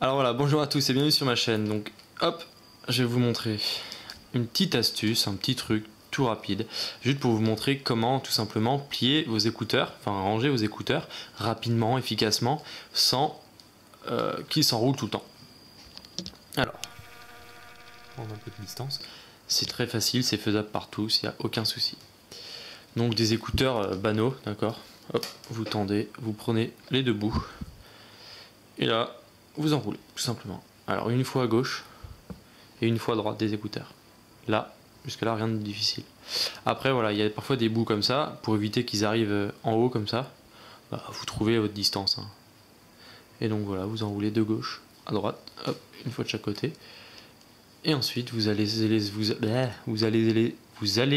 Alors voilà, bonjour à tous et bienvenue sur ma chaîne. Donc hop, je vais vous montrer une petite astuce, un petit truc tout rapide, juste pour vous montrer comment tout simplement plier vos écouteurs, enfin ranger vos écouteurs rapidement, efficacement, sans qu'ils s'enroulent tout le temps. Alors, prendre un peu de distance, c'est très facile, c'est faisable par tous, il n'y a aucun souci. Donc des écouteurs banaux, d'accord. Hop, vous tendez, vous prenez les deux bouts, et là, vous enroulez, tout simplement. Alors une fois à gauche, et une fois à droite des écouteurs. Là, jusque là, rien de difficile. Après, voilà, il y a parfois des bouts comme ça, pour éviter qu'ils arrivent en haut comme ça, bah, vous trouvez à votre distance. Hein. Et donc voilà, vous enroulez de gauche à droite, hop, une fois de chaque côté. Et ensuite, vous allez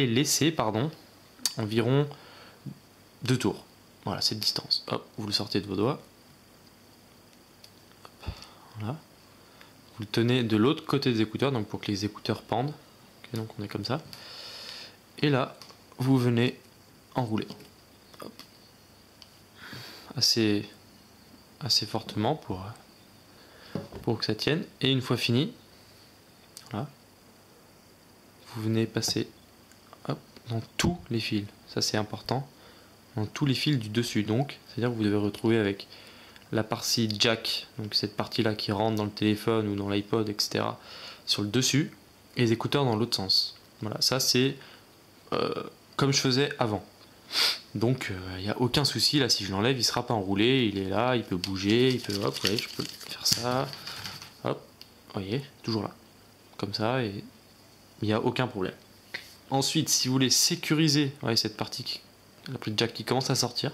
laisser environ 2 tours. Voilà, cette distance. Hop, vous le sortez de vos doigts. Hop, voilà. Vous le tenez de l'autre côté des écouteurs, donc pour que les écouteurs pendent. Okay, donc on est comme ça. Et là, vous venez enrouler. Hop. Assez fortement pour que ça tienne. Et une fois fini, voilà, vous venez passer hop, dans tous les fils. Ça c'est important. Dans tous les fils du dessus. Donc, c'est-à-dire que vous devez retrouver avec la partie jack, donc cette partie-là qui rentre dans le téléphone ou dans l'iPod, etc., sur le dessus, et les écouteurs dans l'autre sens. Voilà, ça c'est comme je faisais avant. Donc il n'y a aucun souci, là si je l'enlève il ne sera pas enroulé, il est là, il peut bouger, il peut, hop, ouais, je peux faire ça, hop, vous voyez, toujours là, comme ça, et il n'y a aucun problème. Ensuite, si vous voulez sécuriser, ouais, cette partie, la petite jack qui commence à sortir,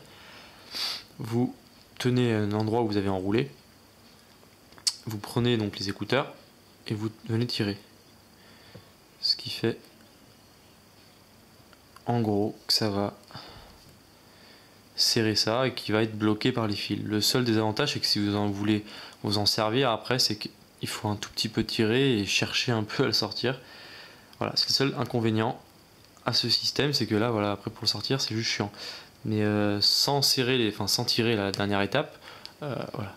vous tenez un endroit où vous avez enroulé, vous prenez donc les écouteurs, et vous venez tirer. Ce qui fait en gros que ça va serrer ça et qui va être bloqué par les fils. Le seul désavantage c'est que si vous en voulez vous en servir après, c'est qu'il faut un tout petit peu tirer et chercher un peu à le sortir. Voilà, c'est le seul inconvénient à ce système, c'est que là voilà, après pour le sortir c'est juste chiant. Mais sans serrer sans tirer la dernière étape, voilà,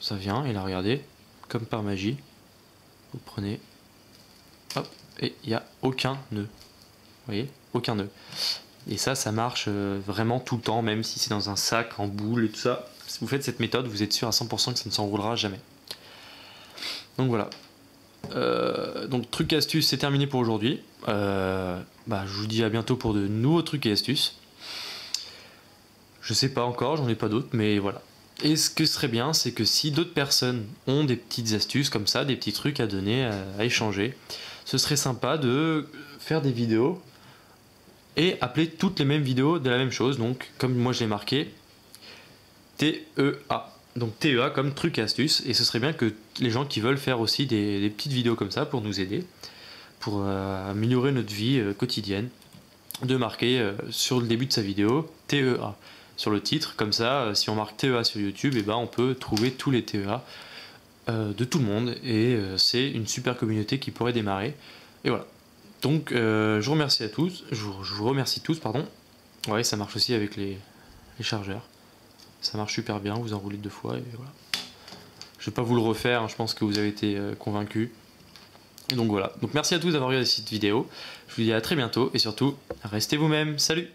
ça vient et là regardez, comme par magie, vous prenez, hop, et il n'y a aucun nœud. Vous voyez, aucun nœud. Et ça marche vraiment tout le temps, même si c'est dans un sac, en boule et tout ça. Si vous faites cette méthode, vous êtes sûr à 100% que ça ne s'enroulera jamais. Donc voilà. Donc trucs et astuces, c'est terminé pour aujourd'hui. Je vous dis à bientôt pour de nouveaux trucs et astuces. Je sais pas encore, j'en ai pas d'autres, mais voilà. Et ce que serait bien, c'est que si d'autres personnes ont des petites astuces comme ça, des petits trucs à donner, à échanger, ce serait sympa de faire des vidéos et appeler toutes les mêmes vidéos de la même chose. Donc comme moi je l'ai marqué, TEA. Donc TEA comme truc et astuce. Et ce serait bien que les gens qui veulent faire aussi des petites vidéos comme ça pour nous aider, pour améliorer notre vie quotidienne, de marquer sur le début de sa vidéo TEA sur le titre. Comme ça, si on marque TEA sur YouTube, et on peut trouver tous les TEA de tout le monde. Et c'est une super communauté qui pourrait démarrer. Et voilà. Donc je vous remercie à tous, je vous remercie tous, pardon. Ouais, ça marche aussi avec les chargeurs. Ça marche super bien, vous enroulez 2 fois et voilà. Je vais pas vous le refaire, hein, je pense que vous avez été convaincus. Et donc voilà. Donc merci à tous d'avoir regardé cette vidéo. Je vous dis à très bientôt et surtout, restez vous-même. Salut!